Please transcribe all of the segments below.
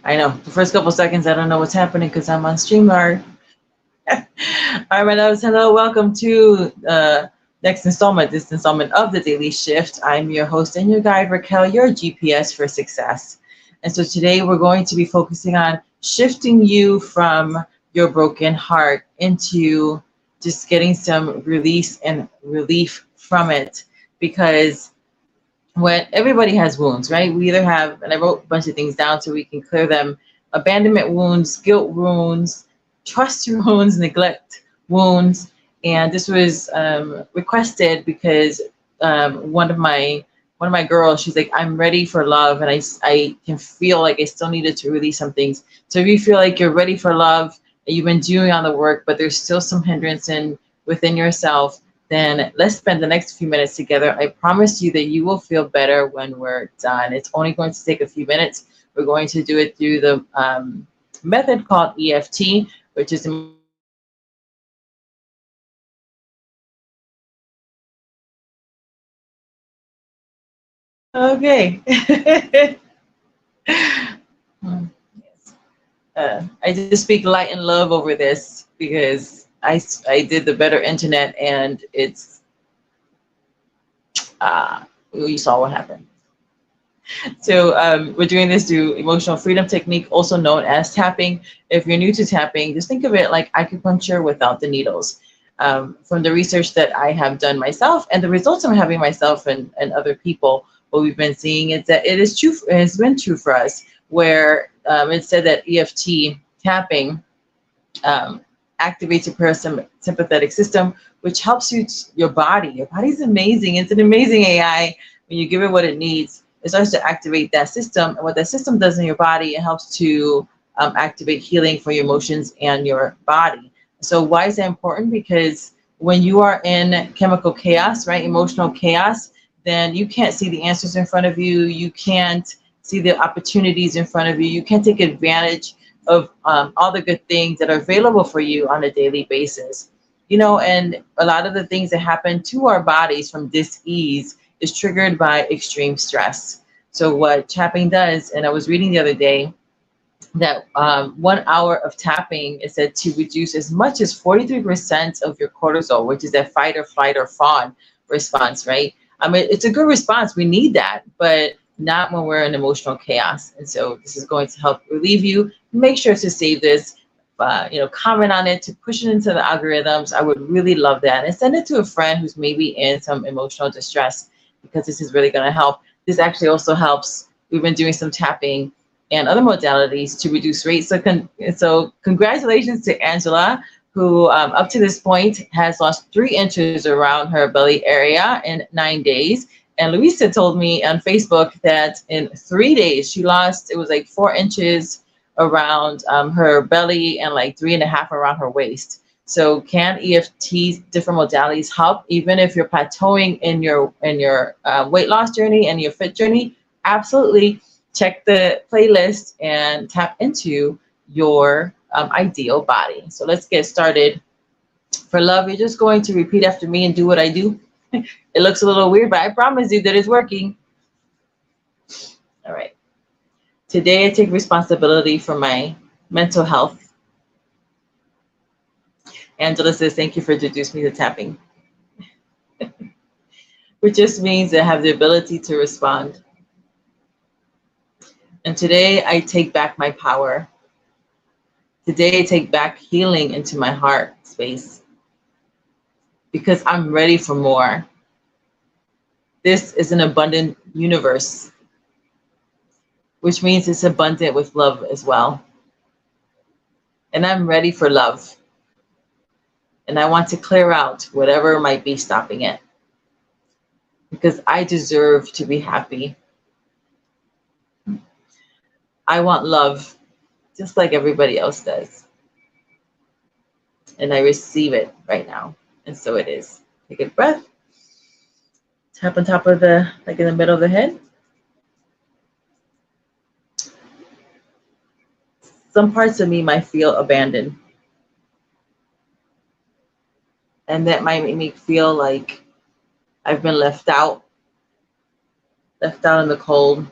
I know. The first couple seconds, I don't know what's happening because I'm on StreamYard. All right, my loves. Hello, welcome to this installment of the Daily Shift. I'm your host and your guide, Raquel, your GPS for success. And so today we're going to be focusing on shifting you from your broken heart into just getting some release and relief from it, because when everybody has wounds, right? We either have, and I wrote a bunch of things down so we can clear them: abandonment wounds, guilt wounds, trust wounds, neglect wounds. And this was requested because one of my girls, she's like, I'm ready for love, and I can feel like I still needed to release some things. So if you feel like you're ready for love and you've been doing all the work, but there's still some hindrance within yourself, then let's spend the next few minutes together. I promise you that you will feel better when we're done. It's only going to take a few minutes. We're going to do it through the method called EFT, which is emotional freedom technique, also known as tapping. Okay. Yes. I just speak light and love over this because I did the better internet, and it's you saw what happened. So we're doing this through emotional freedom technique, also known as tapping. If you're new to tapping, just think of it like acupuncture without the needles. From the research that I have done myself and the results I'm having myself and other people, what we've been seeing is that it is true. It has been true for us, where it said that EFT tapping um, activates your parasympathetic system, which helps your body. Your body's amazing. It's an amazing AI. When you give it what it needs, it starts to activate that system. And what that system does in your body, it helps to activate healing for your emotions and your body. So why is that important? Because when you are in chemical chaos, right, emotional chaos, then you can't see the answers in front of you. You can't see the opportunities in front of you. You can't take advantage of all the good things that are available for you on a daily basis. You know, and a lot of the things that happen to our bodies from dis-ease is triggered by extreme stress. So what tapping does, and I was reading the other day that 1 hour of tapping is said to reduce as much as 43% of your cortisol, which is that fight or flight or fawn response, right? I mean, it's a good response. We need that, but not when we're in emotional chaos. And so this is going to help relieve you. Make sure to save this, comment on it, to push it into the algorithms. I would really love that. And send it to a friend who's maybe in some emotional distress, because this is really going to help. This actually also helps. We've been doing some tapping and other modalities to reduce rates. So congratulations to Angela, who up to this point has lost 3 inches around her belly area in 9 days. And Luisa told me on Facebook that in 3 days she lost, it was like 4 inches around her belly and like 3.5 around her waist. So can EFT, different modalities, help even if you're plateauing in your weight loss journey and your fit journey? Absolutely. Check the playlist and tap into your ideal body. So let's get started. For love, you're just going to repeat after me and do what I do. It looks a little weird, but I promise you that it's working. All right. Today I take responsibility for my mental health. Angela says, thank you for introducing me to tapping, which just means I have the ability to respond. And today I take back my power. Today I take back healing into my heart space, because I'm ready for more. This is an abundant universe, which means it's abundant with love as well. And I'm ready for love. And I want to clear out whatever might be stopping it, because I deserve to be happy. I want love just like everybody else does. And I receive it right now. And so it is. Take a breath. Tap on top of like in the middle of the head. Some parts of me might feel abandoned. And that might make me feel like I've been left out in the cold.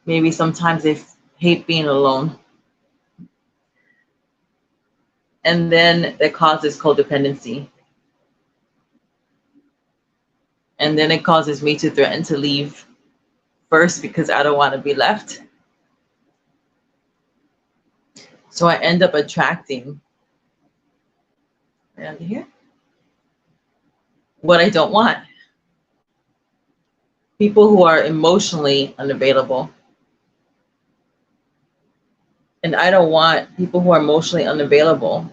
Maybe sometimes they hate being alone. And then that causes codependency. And then it causes me to threaten to leave first because I don't want to be left. So I end up attracting, right under here, what I don't want. People who are emotionally unavailable. And I don't want people who are emotionally unavailable.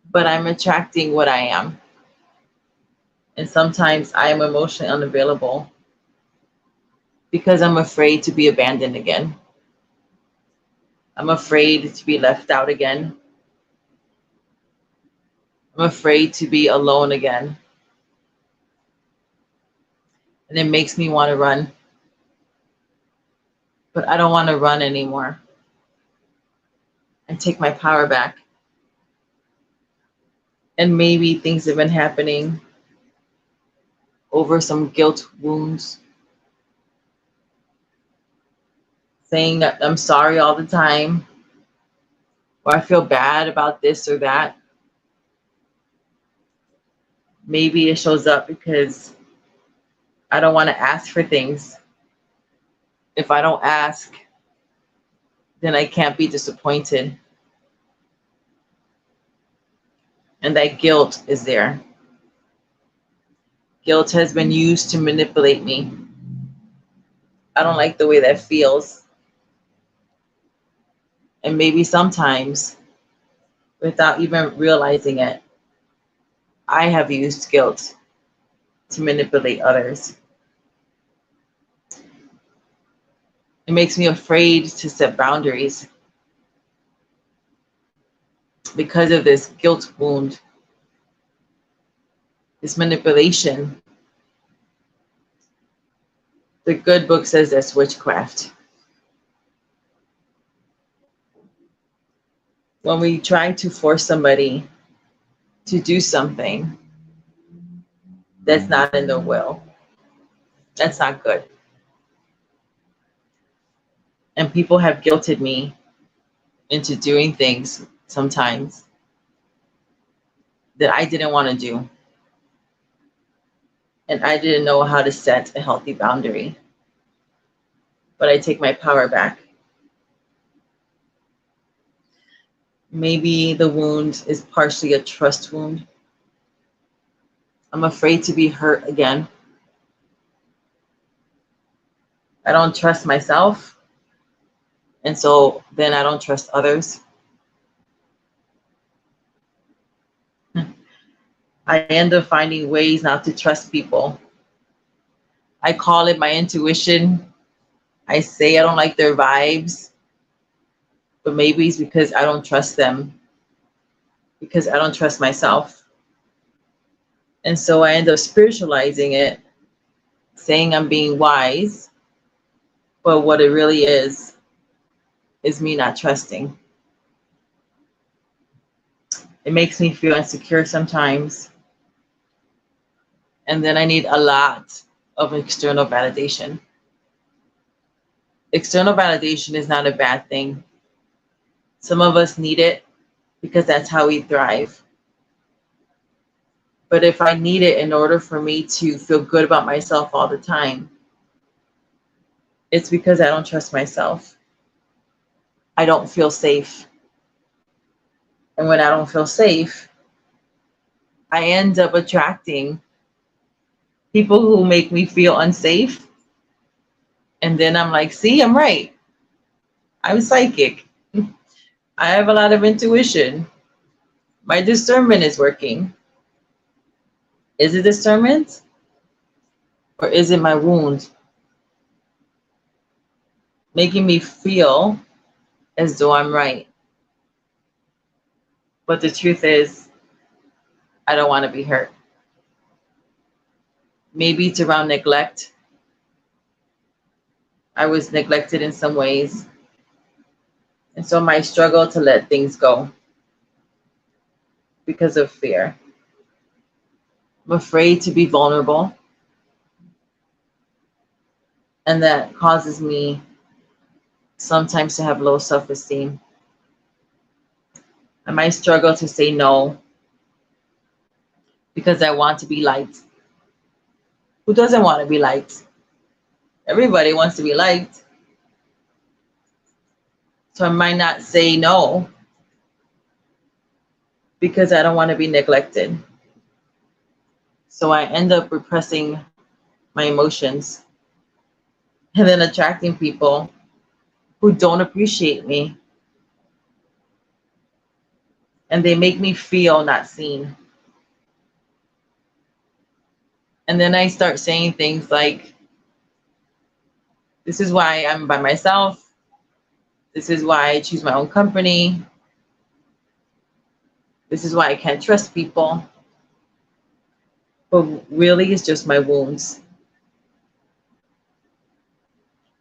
But I'm attracting what I am. And sometimes I am emotionally unavailable because I'm afraid to be abandoned again. I'm afraid to be left out again. I'm afraid to be alone again. And it makes me want to run. But I don't want to run anymore. And take my power back. And maybe things have been happening over some guilt wounds. Saying that I'm sorry all the time. Or I feel bad about this or that. Maybe it shows up because I don't want to ask for things. If I don't ask, then I can't be disappointed. And that guilt is there. Guilt has been used to manipulate me. I don't like the way that feels. And maybe sometimes, without even realizing it, I have used guilt to manipulate others. It makes me afraid to set boundaries because of this guilt wound, this manipulation. The good book says that's witchcraft. When we try to force somebody to do something that's not in their will, that's not good. And people have guilted me into doing things sometimes that I didn't want to do. And I didn't know how to set a healthy boundary. But I take my power back. Maybe the wound is partially a trust wound. I'm afraid to be hurt again. I don't trust myself. And so then I don't trust others. I end up finding ways not to trust people. I call it my intuition. I say I don't like their vibes, but maybe it's because I don't trust them, because I don't trust myself. And so I end up spiritualizing it, saying I'm being wise, but what it really is me not trusting. It makes me feel insecure sometimes. And then I need a lot of external validation. External validation is not a bad thing. Some of us need it because that's how we thrive. But if I need it in order for me to feel good about myself all the time, it's because I don't trust myself. I don't feel safe. And when I don't feel safe, I end up attracting people who make me feel unsafe. And then I'm like, see, I'm right. I'm psychic. I have a lot of intuition. My discernment is working. Is it discernment? Or is it my wound? Making me feel as though I'm right. But the truth is, I don't want to be hurt. Maybe it's around neglect. I was neglected in some ways. And so my struggle to let things go because of fear. I'm afraid to be vulnerable. And that causes me sometimes to have low self-esteem. I might struggle to say no because I want to be liked. Who doesn't want to be liked? Everybody wants to be liked. So I might not say no because I don't want to be neglected. So I end up repressing my emotions and then attracting people who don't appreciate me, and they make me feel not seen. And then I start saying things like, this is why I'm by myself. This is why I choose my own company. This is why I can't trust people. But really, it's just my wounds.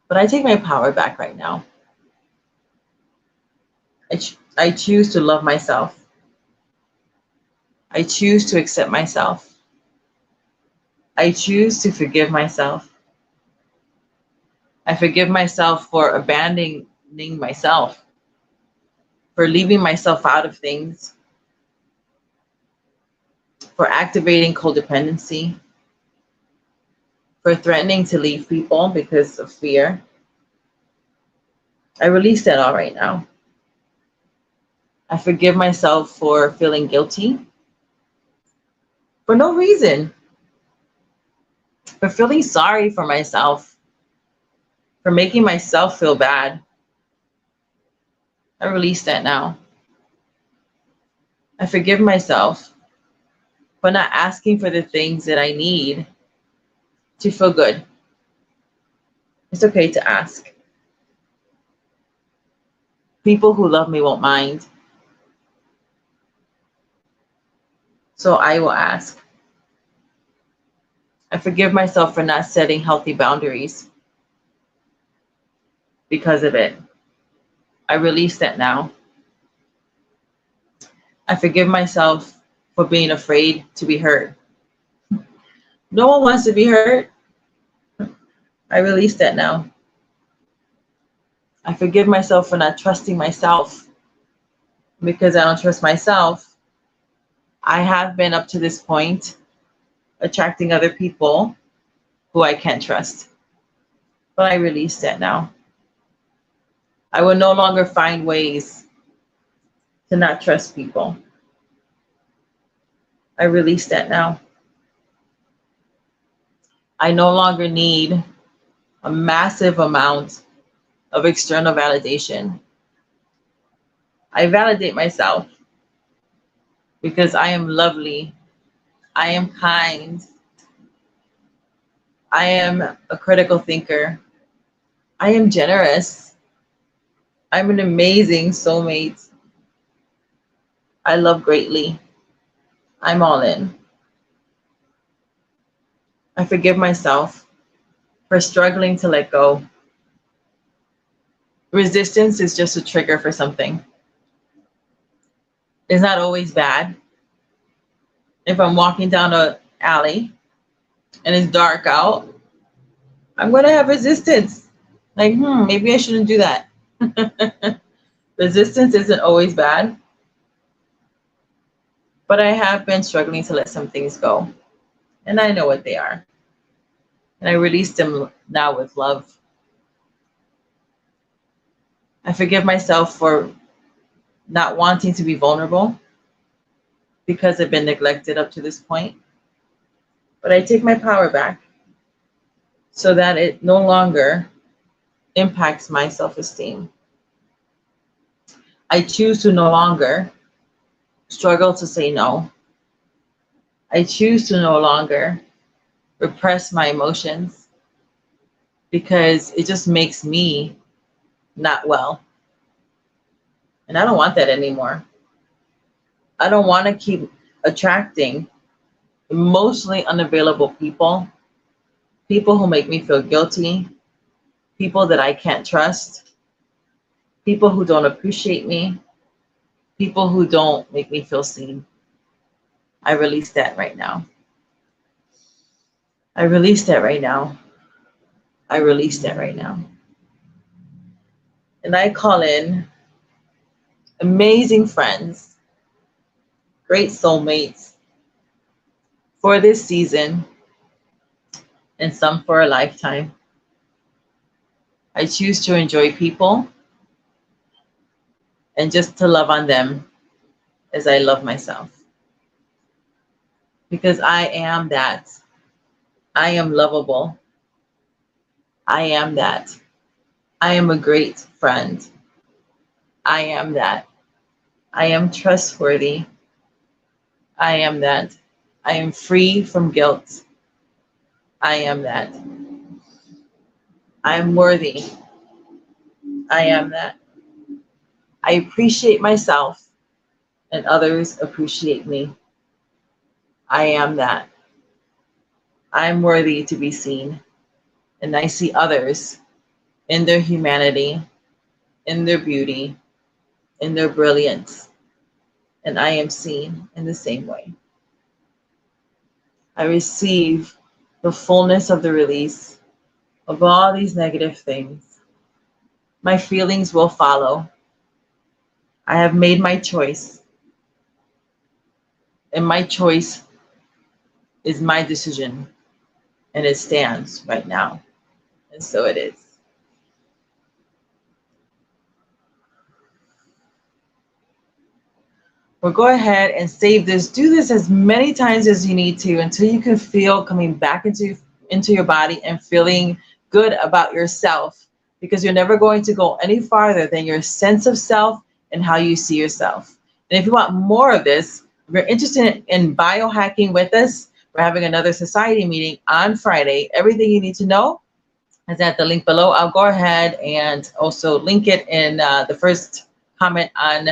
But I take my power back right now. I choose to love myself. I choose to accept myself. I choose to forgive myself. I forgive myself for abandoning myself, for leaving myself out of things, for activating codependency, for threatening to leave people because of fear. I release that all right now. I forgive myself for feeling guilty for no reason, for feeling sorry for myself, for making myself feel bad. I release that now. I forgive myself for not asking for the things that I need to feel good. It's okay to ask. People who love me won't mind. So I will ask. I forgive myself for not setting healthy boundaries because of it. I release that now. I forgive myself for being afraid to be hurt. No one wants to be hurt. I release that now. I forgive myself for not trusting myself. Because I don't trust myself, I have been up to this point attracting other people who I can't trust. But I release that now. I will no longer find ways to not trust people. I release that now. I no longer need a massive amount of external validation. I validate myself because I am lovely. I am kind. I am a critical thinker. I am generous. I'm an amazing soulmate. I love greatly. I'm all in. I forgive myself for struggling to let go. Resistance is just a trigger for something. It's not always bad. If I'm walking down an alley and it's dark out, I'm going to have resistance. Like, maybe I shouldn't do that. Resistance isn't always bad. But I have been struggling to let some things go. And I know what they are. And I release them now with love. I forgive myself for not wanting to be vulnerable because I've been neglected up to this point. But I take my power back so that it no longer impacts my self-esteem. I choose to no longer struggle to say no. I choose to no longer repress my emotions because it just makes me not well. And I don't want that anymore. I don't want to keep attracting emotionally unavailable people, people who make me feel guilty, people that I can't trust, people who don't appreciate me, people who don't make me feel seen. I release that right now. I release that right now. I release that right now. And I call in amazing friends, great soulmates for this season and some for a lifetime. I choose to enjoy people and just to love on them as I love myself. Because I am that. I am lovable. I am that. I am a great friend. I am that. I am trustworthy. I am that. I am free from guilt. I am that. I am worthy. I am that. I appreciate myself and others appreciate me. I am that. I am worthy to be seen. And I see others in their humanity, in their beauty, in their brilliance. And I am seen in the same way. I receive the fullness of the release of all these negative things. My feelings will follow. I have made my choice. And my choice is my decision. And it stands right now. And so it is. Well, go ahead and save this. Do this as many times as you need to until you can feel coming back into your body and feeling good about yourself, because you're never going to go any farther than your sense of self and how you see yourself. And if you want more of this, if you're interested in biohacking with us, we're having another society meeting on Friday. Everything you need to know is at the link below. I'll go ahead and also link it in the first comment on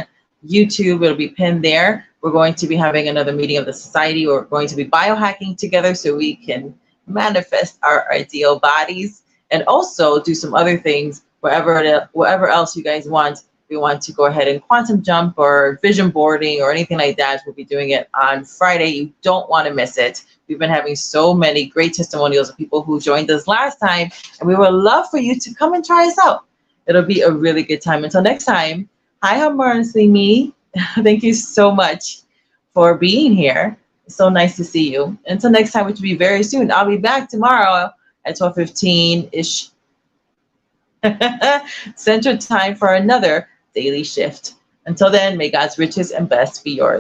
YouTube. It'll be pinned there. We're going to be having another meeting of the society. We're going to be biohacking together so we can manifest our ideal bodies and also do some other things wherever else you guys want. If you want to go ahead and quantum jump or vision boarding or anything like that, we'll be doing it on Friday. You don't want to miss it. We've been having so many great testimonials of people who joined us last time, and we would love for you to come and try us out. It'll be a really good time. Until next time, hi, harmoniously me. Thank you so much for being here. It's so nice to see you. Until next time, which will be very soon. I'll be back tomorrow at 12:15-ish Central Time for another daily shift. Until then, may God's riches and best be yours.